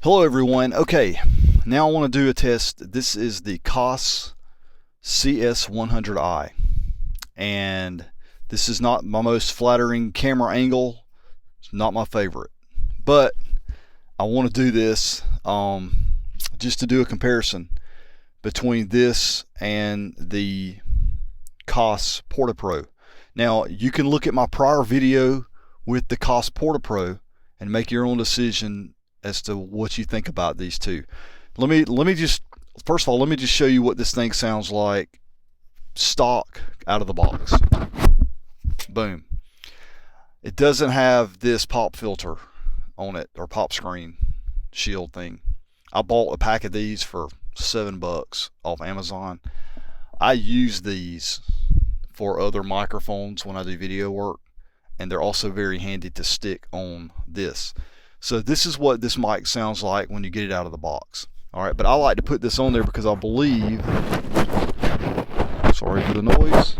Hello everyone. Okay, now I want to do a test. This is the Koss CS100i, and this is not my most flattering camera angle. It's not my favorite, but I want to do this just to do a comparison between this and the Koss Porti Pro. Now you can look at my prior video with the Koss Porti Pro and make your own decision as to what you think about these two. Let me just first of all let me just show you what this thing sounds like stock out of the box. Boom. It doesn't have this pop filter on it or pop screen shield thing. I bought a pack of these for $7 off Amazon. I use these for other microphones when I do video work, and they're also very handy to stick on this. So this is what this mic sounds like when you get it out of the box. All right, but I like to put this on there because I believe, sorry for the noise,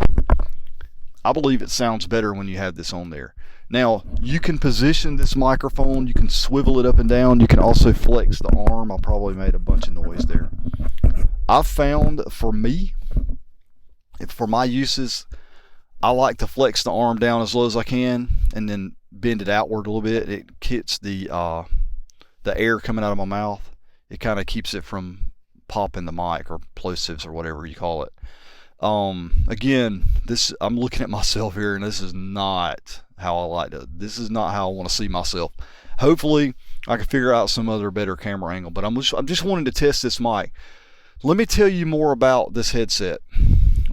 I believe it sounds better when you have this on there. Now, you can position this microphone, you can swivel it up and down, you can also flex the arm. I probably made a bunch of noise there. I've found for me, for my uses, I like to flex the arm down as low as I can and then bend it outward a little bit. It gets the air coming out of my mouth. It kind of keeps it from popping the mic or plosives or whatever you call it. Again, this I'm looking at myself here, and this is not how I like to. This is not how I want to see myself. Hopefully, I can figure out some other better camera angle. But I'm just wanting to test this mic. Let me tell you more about this headset.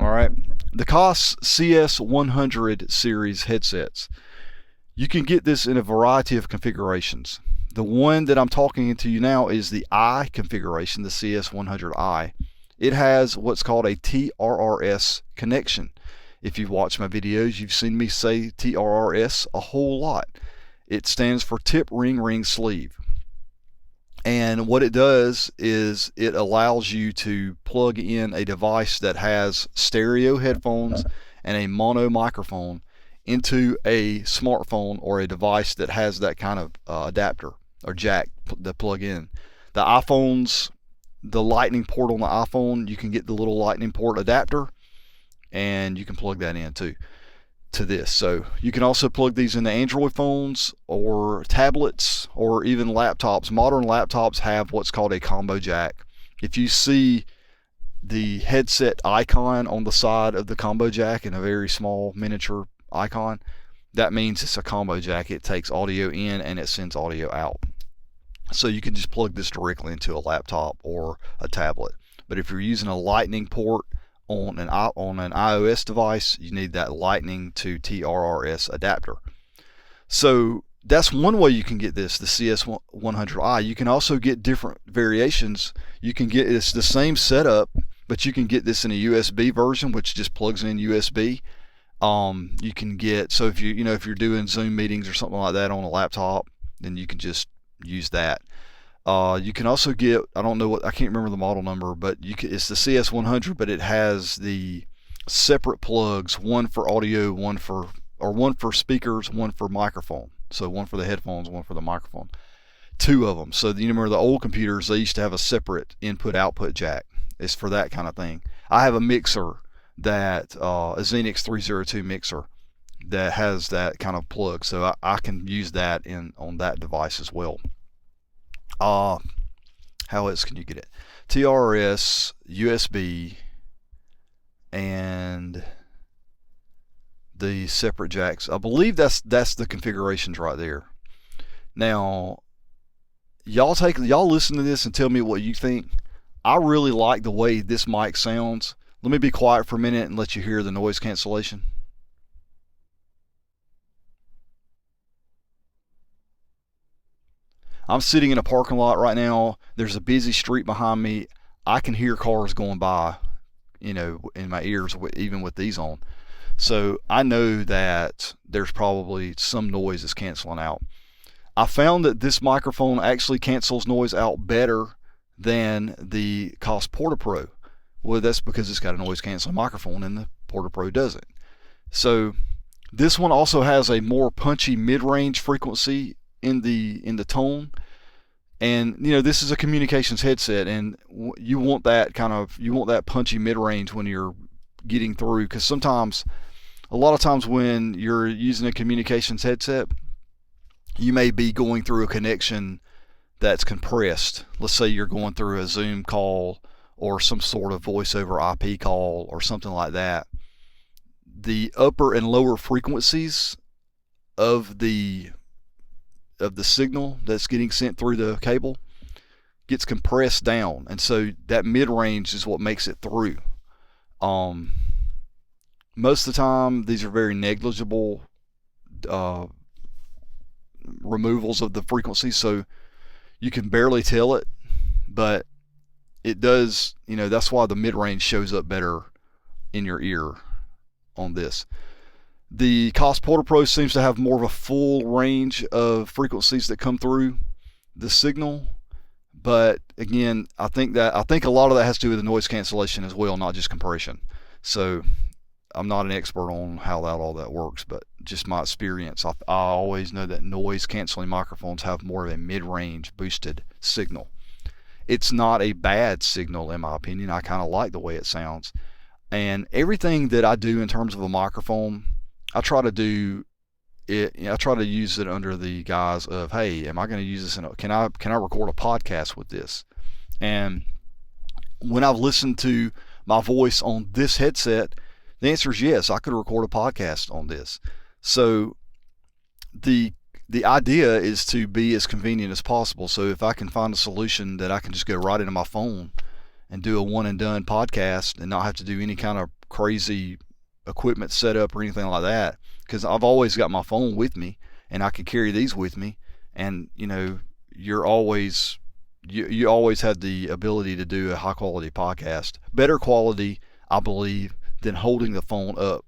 All right, the Koss CS100 series headsets. You can get this in a variety of configurations. The one that I'm talking to you now is the I configuration, the CS100i. It has what's called a TRRS connection. If you've watched my videos, you've seen me say TRRS a whole lot. It stands for tip ring sleeve. And what it does is it allows you to plug in a device that has stereo headphones and a mono microphone into a smartphone or a device that has that kind of adapter or jack to plug in. The iPhones, the lightning port on the iPhone, you can get the little lightning port adapter and you can plug that in too to this. So you can also plug these into Android phones or tablets or even laptops. Modern laptops have what's called a combo jack. If you see the headset icon on the side of the combo jack in a very small miniature icon, that means it's a combo jack. It takes audio in and it sends audio out. So you can just plug this directly into a laptop or a tablet. But if you're using a lightning port on an iOS device, you need that lightning to TRRS adapter. So that's one way you can get this, the CS100i. You can also get different variations. You can get, it's the same setup, but you can get this in a USB version, which just plugs in USB. You can get, so if if you're doing Zoom meetings or something like that on a laptop, then you can just use that. You can also get, I can't remember the model number, but it's the CS100, but it has the separate plugs, one for audio, one for speakers, one for microphone. So one for the headphones, one for the microphone. Two of them. So you remember the old computers, they used to have a separate input-output jack. It's for that kind of thing. I have a mixer that a Xenix 302 mixer that has that kind of plug, so I can use that on that device as well. How else can you get it? TRS, USB, and the separate jacks. I believe that's the configurations right there. Now, y'all listen to this and tell me what you think. I really like the way this mic sounds. Let me be quiet for a minute and let you hear the noise cancellation. I'm sitting in a parking lot right now. There's a busy street behind me. I can hear cars going by, in my ears, even with these on. So I know that there's probably some noise that's canceling out. I found that this microphone actually cancels noise out better than the Koss Porti Pro. Well, that's because it's got a noise canceling microphone and the Porti Pro doesn't. So this one also has a more punchy mid-range frequency in the tone. And this is a communications headset, and you want that punchy mid-range when you're getting through, because a lot of times when you're using a communications headset, you may be going through a connection that's compressed. Let's say you're going through a Zoom call or some sort of voice over IP call or something like that. The upper and lower frequencies of the signal that's getting sent through the cable gets compressed down, and so that mid-range is what makes it through. Most of the time, these are very negligible removals of the frequency, so you can barely tell it, but it does. That's why the mid-range shows up better in your ear on this. The Koss Porti Pro seems to have more of a full range of frequencies that come through the signal, but again, I think a lot of that has to do with the noise cancellation as well, not just compression. So I'm not an expert on how all that works, but just my experience, I always know that noise canceling microphones have more of a mid-range boosted signal. It's not a bad signal in my opinion. I kind of like the way it sounds, and everything that I do in terms of a microphone, I try to do it. I try to use it under the guise of, hey, am I going to use this? Can I record a podcast with this? And when I've listened to my voice on this headset, the answer is yes. I could record a podcast on this. So the idea is to be as convenient as possible. So if I can find a solution that I can just go right into my phone and do a one and done podcast and not have to do any kind of crazy equipment setup or anything like that, because I've always got my phone with me and I can carry these with me, and you always have the ability to do a high quality podcast, better quality, I believe, than holding the phone up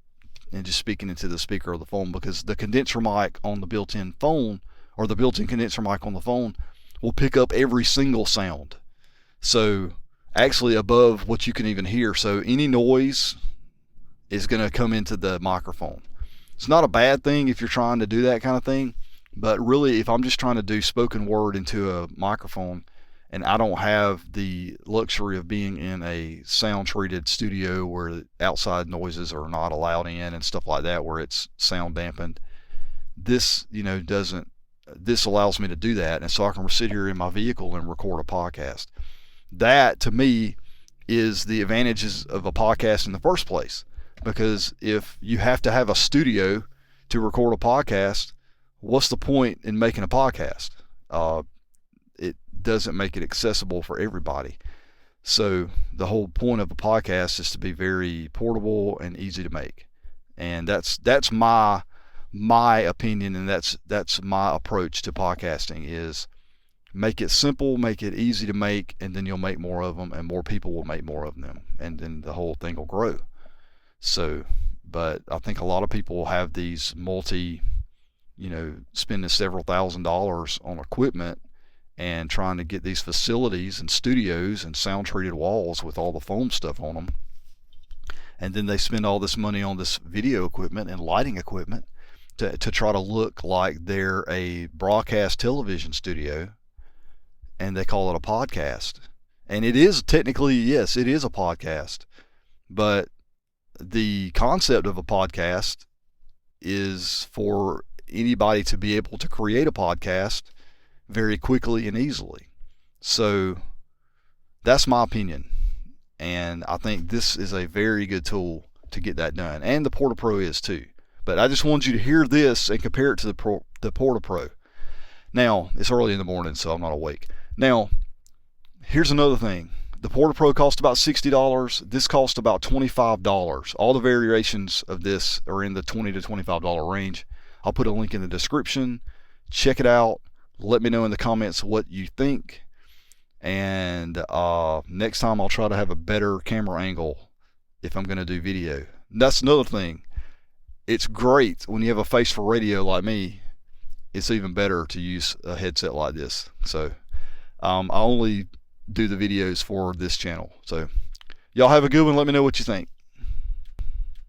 and just speaking into the speaker of the phone, because the condenser mic on the built-in phone, or the built-in condenser mic on the phone, will pick up every single sound, so actually above what you can even hear. So any noise is going to come into the microphone. It's not a bad thing if you're trying to do that kind of thing, but really if I'm just trying to do spoken word into a microphone and I don't have the luxury of being in a sound treated studio where outside noises are not allowed in and stuff like that, where it's sound dampened, this this allows me to do that, and so I can sit here in my vehicle and record a podcast. That to me is the advantages of a podcast in the first place. Because if you have to have a studio to record a podcast, what's the point in making a podcast? It doesn't make it accessible for everybody. So the whole point of a podcast is to be very portable and easy to make. And that's my opinion, and that's my approach to podcasting, is make it simple, make it easy to make, and then you'll make more of them, and more people will make more of them, and then the whole thing will grow. So, but I think a lot of people have these spending several $1,000s on equipment and trying to get these facilities and studios and sound treated walls with all the foam stuff on them. And then they spend all this money on this video equipment and lighting equipment to try to look like they're a broadcast television studio, and they call it a podcast. And it is technically, yes, it is a podcast, but the concept of a podcast is for anybody to be able to create a podcast very quickly and easily. So that's my opinion, and I think this is a very good tool to get that done, and the Porti Pro is too. But I just wanted you to hear this and compare it to the Porti Pro. Now, it's early in the morning, so I'm not awake. Now, here's another thing. The Porti Pro cost about $60. This cost about $25. All the variations of this are in the $20 to $25 range. I'll put a link in the description. Check it out. Let me know in the comments what you think. And next time I'll try to have a better camera angle if I'm going to do video. That's another thing. It's great when you have a face for radio like me. It's even better to use a headset like this. So I only do the videos for this channel. So y'all have a good one. Let me know what you think.